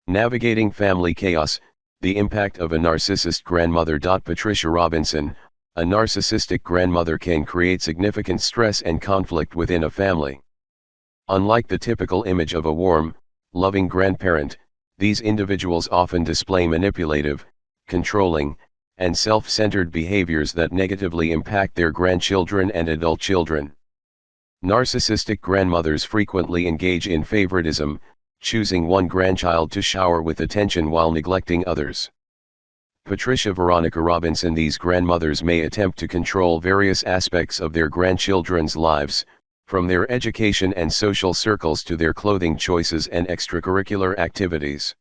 Navigating Family Chaos, the Impact of a Narcissist Grandmother. Patricia Robinson, a narcissistic grandmother can create significant stress and conflict within a family. Unlike the typical image of a warm, loving grandparent, these individuals often display manipulative, controlling, and self-centered behaviors that negatively impact their grandchildren and adult children. Narcissistic grandmothers frequently engage in favoritism, choosing one grandchild to shower with attention while neglecting others. Patricia Veronica Robinson. These grandmothers may attempt to control various aspects of their grandchildren's lives, from their education and social circles to their clothing choices and extracurricular activities.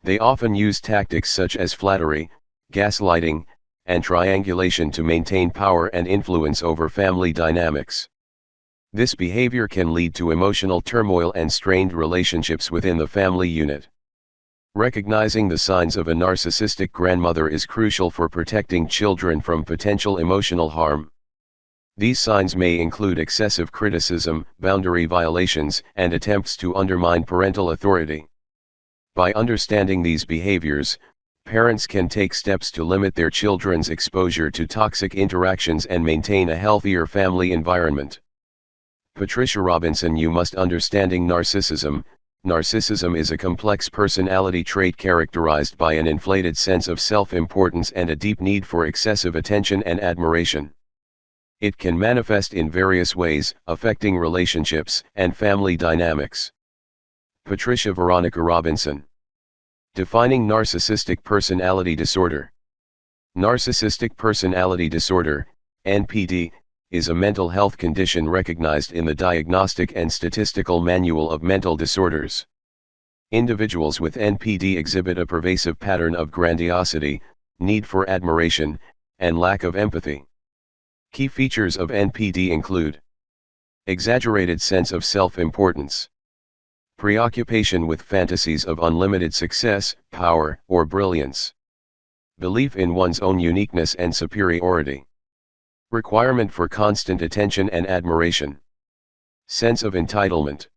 They often use tactics such as flattery, gaslighting, and triangulation to maintain power and influence over family dynamics. This behavior can lead to emotional turmoil and strained relationships within the family unit. Recognizing the signs of a narcissistic grandmother is crucial for protecting children from potential emotional harm. These signs may include excessive criticism, boundary violations, and attempts to undermine parental authority. By understanding these behaviors, parents can take steps to limit their children's exposure to toxic interactions and maintain a healthier family environment. Patricia Robinson. You must understanding narcissism. Narcissism is a complex personality trait characterized by an inflated sense of self-importance and a deep need for excessive attention and admiration. It can manifest in various ways, affecting relationships and family dynamics. Patricia Veronica Robinson. Defining narcissistic personality disorder. Narcissistic personality disorder, NPD, is a mental health condition recognized in the Diagnostic and Statistical Manual of Mental Disorders. Individuals with NPD exhibit a pervasive pattern of grandiosity, need for admiration, and lack of empathy. Key features of NPD include exaggerated sense of self-importance, preoccupation with fantasies of unlimited success, power, or brilliance, belief in one's own uniqueness and superiority, requirement for constant attention and admiration, sense of entitlement,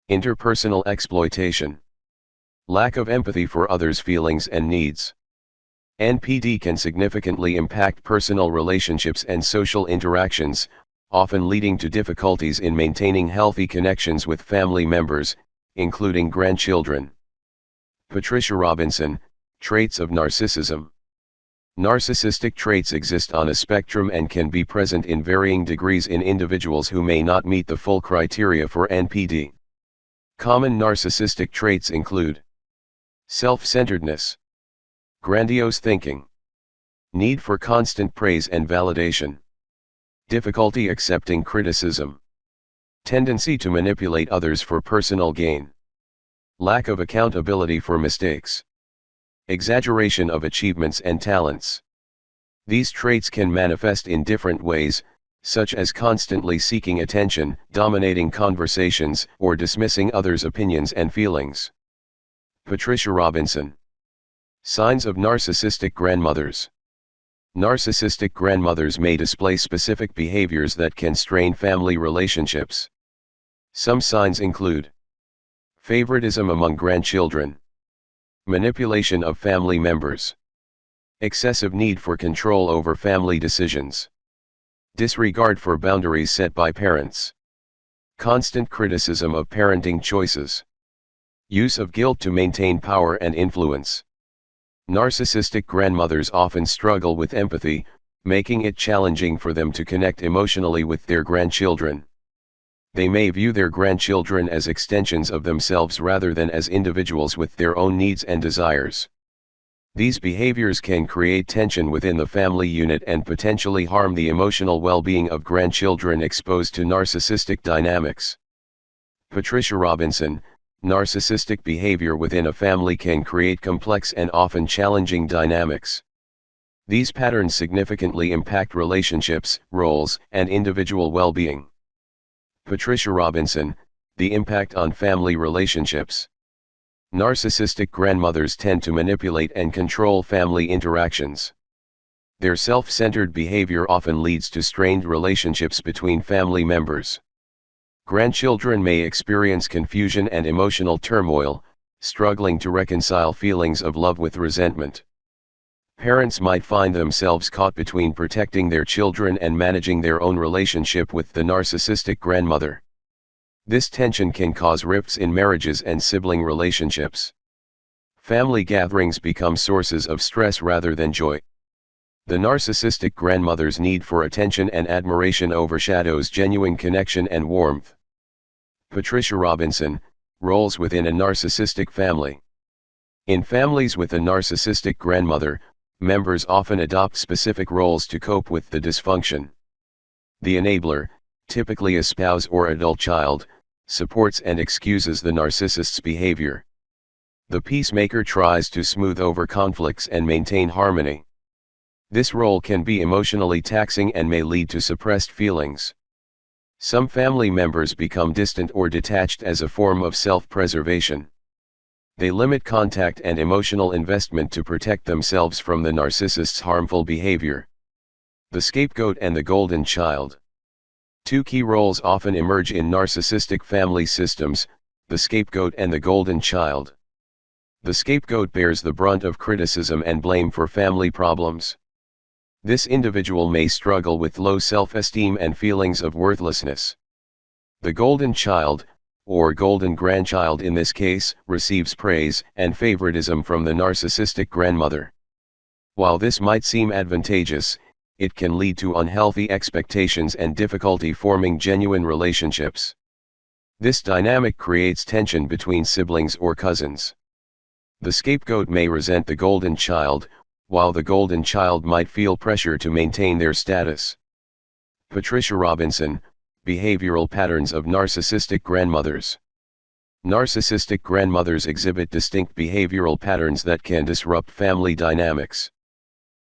interpersonal exploitation, lack of empathy for others' feelings and needs. NPD can significantly impact personal relationships and social interactions, often leading to difficulties in maintaining healthy connections with family members, including grandchildren. Patricia Robinson, Traits of Narcissism. Narcissistic traits exist on a spectrum and can be present in varying degrees in individuals who may not meet the full criteria for NPD. Common narcissistic traits include self-centeredness, grandiose thinking, need for constant praise and validation, difficulty accepting criticism, tendency to manipulate others for personal gain, lack of accountability for mistakes, exaggeration of achievements and talents. These traits can manifest in different ways, such as constantly seeking attention, dominating conversations, or dismissing others' opinions and feelings. Patricia Robinson. Signs of narcissistic grandmothers. Narcissistic grandmothers may display specific behaviors that can strain family relationships. Some signs include favoritism among grandchildren, manipulation of family members, excessive need for control over family decisions, disregard for boundaries set by parents, constant criticism of parenting choices, use of guilt to maintain power and influence. Narcissistic grandmothers often struggle with empathy, making it challenging for them to connect emotionally with their grandchildren. They may view their grandchildren as extensions of themselves rather than as individuals with their own needs and desires. These behaviors can create tension within the family unit and potentially harm the emotional well-being of grandchildren exposed to narcissistic dynamics. Patricia Robinson. Narcissistic behavior within a family can create complex and often challenging dynamics. These patterns significantly impact relationships, roles, and individual well-being. Patricia Robinson. The impact on family relationships. Narcissistic grandmothers tend to manipulate and control family interactions. Their self-centered behavior often leads to strained relationships between family members. Grandchildren may experience confusion and emotional turmoil, struggling to reconcile feelings of love with resentment. Parents might find themselves caught between protecting their children and managing their own relationship with the narcissistic grandmother. This tension can cause rifts in marriages and sibling relationships. Family gatherings become sources of stress rather than joy. The narcissistic grandmother's need for attention and admiration overshadows genuine connection and warmth. Patricia Robinson, roles within a narcissistic family. In families with a narcissistic grandmother, members often adopt specific roles to cope with the dysfunction. The enabler, typically a spouse or adult child, supports and excuses the narcissist's behavior. The peacemaker tries to smooth over conflicts and maintain harmony. This role can be emotionally taxing and may lead to suppressed feelings. Some family members become distant or detached as a form of self-preservation. They limit contact and emotional investment to protect themselves from the narcissist's harmful behavior. The scapegoat and the golden child. Two key roles often emerge in narcissistic family systems: the scapegoat and the golden child. The scapegoat bears the brunt of criticism and blame for family problems. This individual may struggle with low self-esteem and feelings of worthlessness. The golden child, or golden grandchild in this case, receives praise and favoritism from the narcissistic grandmother. While this might seem advantageous, it can lead to unhealthy expectations and difficulty forming genuine relationships. This dynamic creates tension between siblings or cousins. The scapegoat may resent the golden child, while the golden child might feel pressure to maintain their status. Patricia Robinson, Behavioral Patterns of Narcissistic Grandmothers. Narcissistic grandmothers exhibit distinct behavioral patterns that can disrupt family dynamics.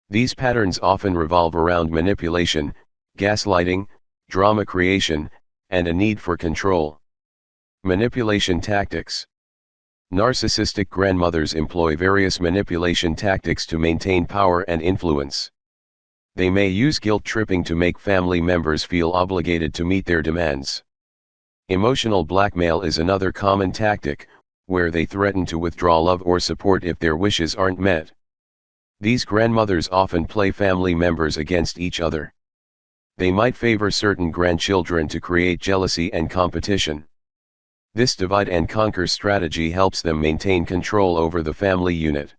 These patterns often revolve around manipulation, gaslighting, drama creation, and a need for control. Manipulation tactics. Narcissistic grandmothers employ various manipulation tactics to maintain power and influence. They may use guilt-tripping to make family members feel obligated to meet their demands. Emotional blackmail is another common tactic, where they threaten to withdraw love or support if their wishes aren't met. These grandmothers often play family members against each other. They might favor certain grandchildren to create jealousy and competition. This divide-and-conquer strategy helps them maintain control over the family unit.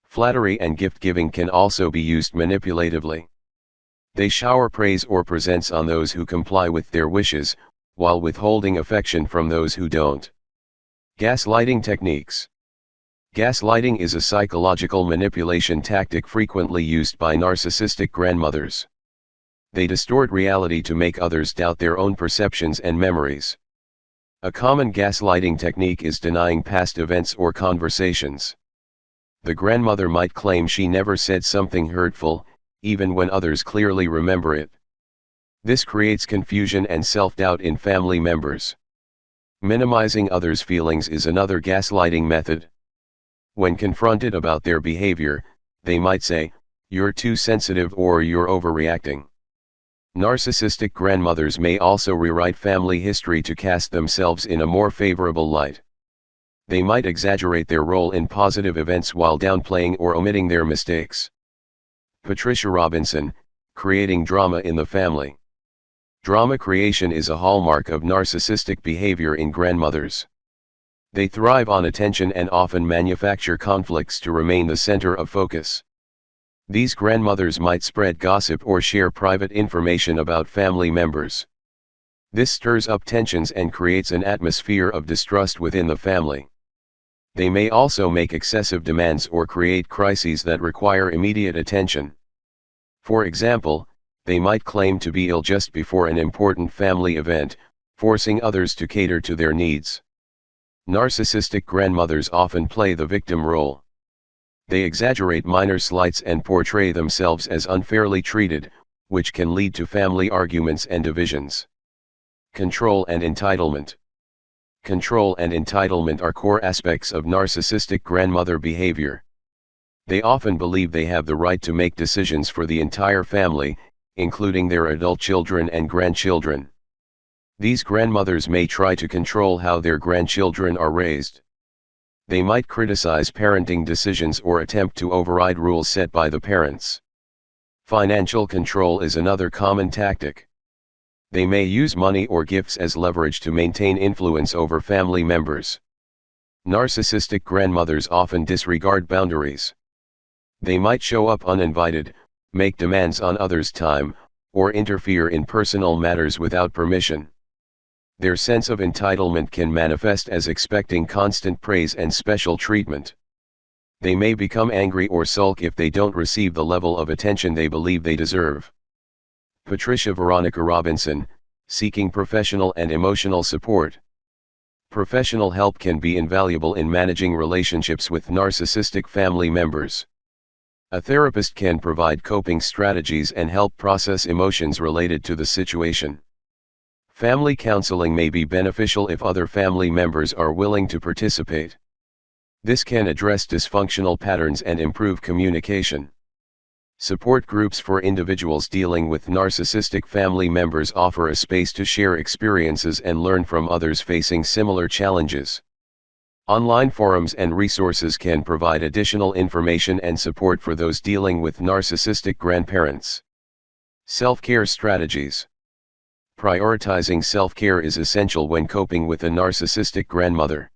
Flattery and gift-giving can also be used manipulatively. They shower praise or presents on those who comply with their wishes, while withholding affection from those who don't. Gaslighting techniques. Gaslighting is a psychological manipulation tactic frequently used by narcissistic grandmothers. They distort reality to make others doubt their own perceptions and memories. A common gaslighting technique is denying past events or conversations. The grandmother might claim she never said something hurtful, even when others clearly remember it. This creates confusion and self-doubt in family members. Minimizing others' feelings is another gaslighting method. When confronted about their behavior, they might say, "You're too sensitive" or "You're overreacting." Narcissistic grandmothers may also rewrite family history to cast themselves in a more favorable light. They might exaggerate their role in positive events while downplaying or omitting their mistakes. Patricia Robinson, Creating Drama in the Family. Drama creation is a hallmark of narcissistic behavior in grandmothers. They thrive on attention and often manufacture conflicts to remain the center of focus. These grandmothers might spread gossip or share private information about family members. This stirs up tensions and creates an atmosphere of distrust within the family. They may also make excessive demands or create crises that require immediate attention. For example, they might claim to be ill just before an important family event, forcing others to cater to their needs. Narcissistic grandmothers often play the victim role. They exaggerate minor slights and portray themselves as unfairly treated, which can lead to family arguments and divisions. Control and entitlement. Control and entitlement are core aspects of narcissistic grandmother behavior. They often believe they have the right to make decisions for the entire family, including their adult children and grandchildren. These grandmothers may try to control how their grandchildren are raised. They might criticize parenting decisions or attempt to override rules set by the parents. Financial control is another common tactic. They may use money or gifts as leverage to maintain influence over family members. Narcissistic grandmothers often disregard boundaries. They might show up uninvited, make demands on others' time, or interfere in personal matters without permission. Their sense of entitlement can manifest as expecting constant praise and special treatment. They may become angry or sulk if they don't receive the level of attention they believe they deserve. Patricia Veronica Robinson, seeking professional and emotional support. Professional help can be invaluable in managing relationships with narcissistic family members. A therapist can provide coping strategies and help process emotions related to the situation. Family counseling may be beneficial if other family members are willing to participate. This can address dysfunctional patterns and improve communication. Support groups for individuals dealing with narcissistic family members offer a space to share experiences and learn from others facing similar challenges. Online forums and resources can provide additional information and support for those dealing with narcissistic grandparents. Self-care strategies. Prioritizing self-care is essential when coping with a narcissistic grandmother.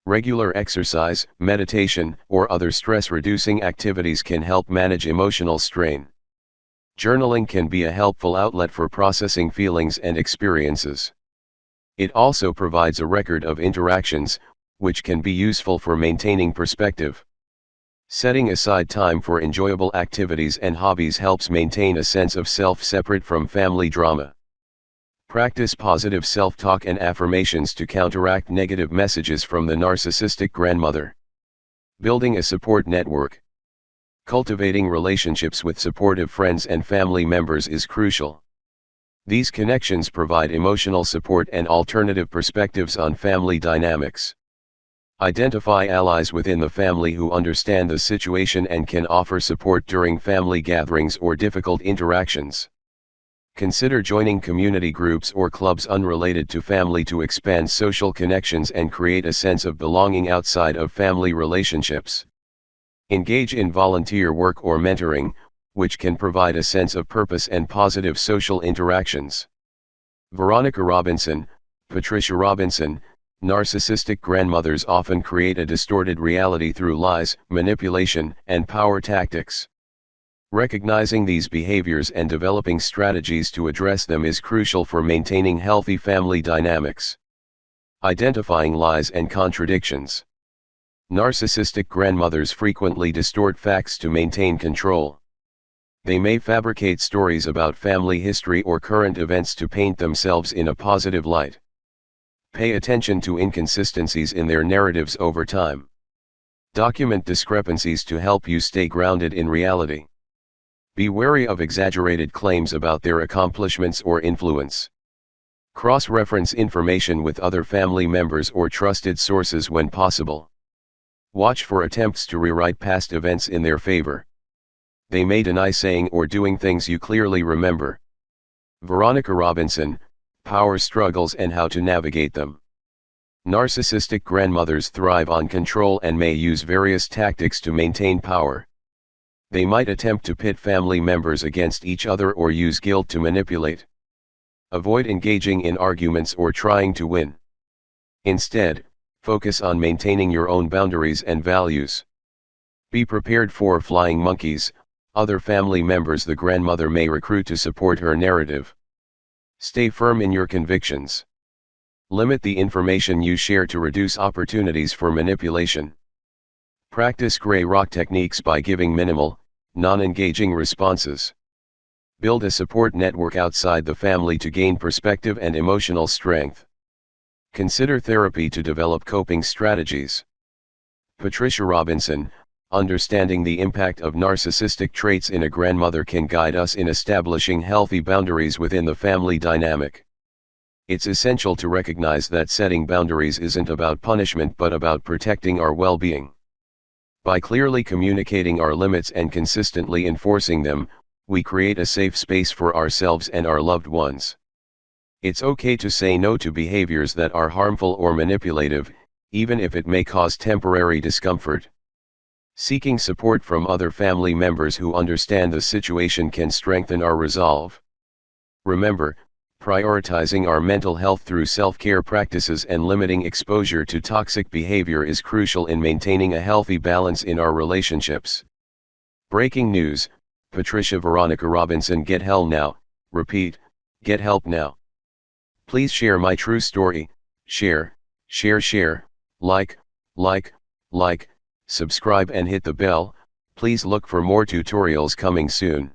Regular exercise, meditation, or other stress-reducing activities can help manage emotional strain. Journaling can be a helpful outlet for processing feelings and experiences. It also provides a record of interactions, which can be useful for maintaining perspective. Setting aside time for enjoyable activities and hobbies helps maintain a sense of self separate from family drama. Practice positive self-talk and affirmations to counteract negative messages from the narcissistic grandmother. Building a support network. Cultivating relationships with supportive friends and family members is crucial. These connections provide emotional support and alternative perspectives on family dynamics. Identify allies within the family who understand the situation and can offer support during family gatherings or difficult interactions. Consider joining community groups or clubs unrelated to family to expand social connections and create a sense of belonging outside of family relationships. Engage in volunteer work or mentoring, which can provide a sense of purpose and positive social interactions. Veronica Robinson, Patricia Robinson, narcissistic grandmothers often create a distorted reality through lies, manipulation, and power tactics. Recognizing these behaviors and developing strategies to address them is crucial for maintaining healthy family dynamics. Identifying lies and contradictions. Narcissistic grandmothers frequently distort facts to maintain control. They may fabricate stories about family history or current events to paint themselves in a positive light. Pay attention to inconsistencies in their narratives over time. Document discrepancies to help you stay grounded in reality. Be wary of exaggerated claims about their accomplishments or influence. Cross-reference information with other family members or trusted sources when possible. Watch for attempts to rewrite past events in their favor. They may deny saying or doing things you clearly remember. Veronica Robinson, Power Struggles and How to Navigate Them. Narcissistic grandmothers thrive on control and may use various tactics to maintain power. They might attempt to pit family members against each other or use guilt to manipulate. Avoid engaging in arguments or trying to win. Instead, focus on maintaining your own boundaries and values. Be prepared for flying monkeys, other family members the grandmother may recruit to support her narrative. Stay firm in your convictions. Limit the information you share to reduce opportunities for manipulation. Practice gray rock techniques by giving minimal, non-engaging responses. Build a support network outside the family to gain perspective and emotional strength. Consider therapy to develop coping strategies. Patricia Robinson, understanding the impact of narcissistic traits in a grandmother can guide us in establishing healthy boundaries within the family dynamic. It's essential to recognize that setting boundaries isn't about punishment but about protecting our well-being. By clearly communicating our limits and consistently enforcing them, we create a safe space for ourselves and our loved ones. It's okay to say no to behaviors that are harmful or manipulative, even if it may cause temporary discomfort. Seeking support from other family members who understand the situation can strengthen our resolve. Remember, prioritizing our mental health through self-care practices and limiting exposure to toxic behavior is crucial in maintaining a healthy balance in our relationships. Breaking news: Patricia Veronica Robinson get help now. Repeat, get help now. Please share my true story. Share, like, subscribe and hit the bell. Please look for more tutorials coming soon.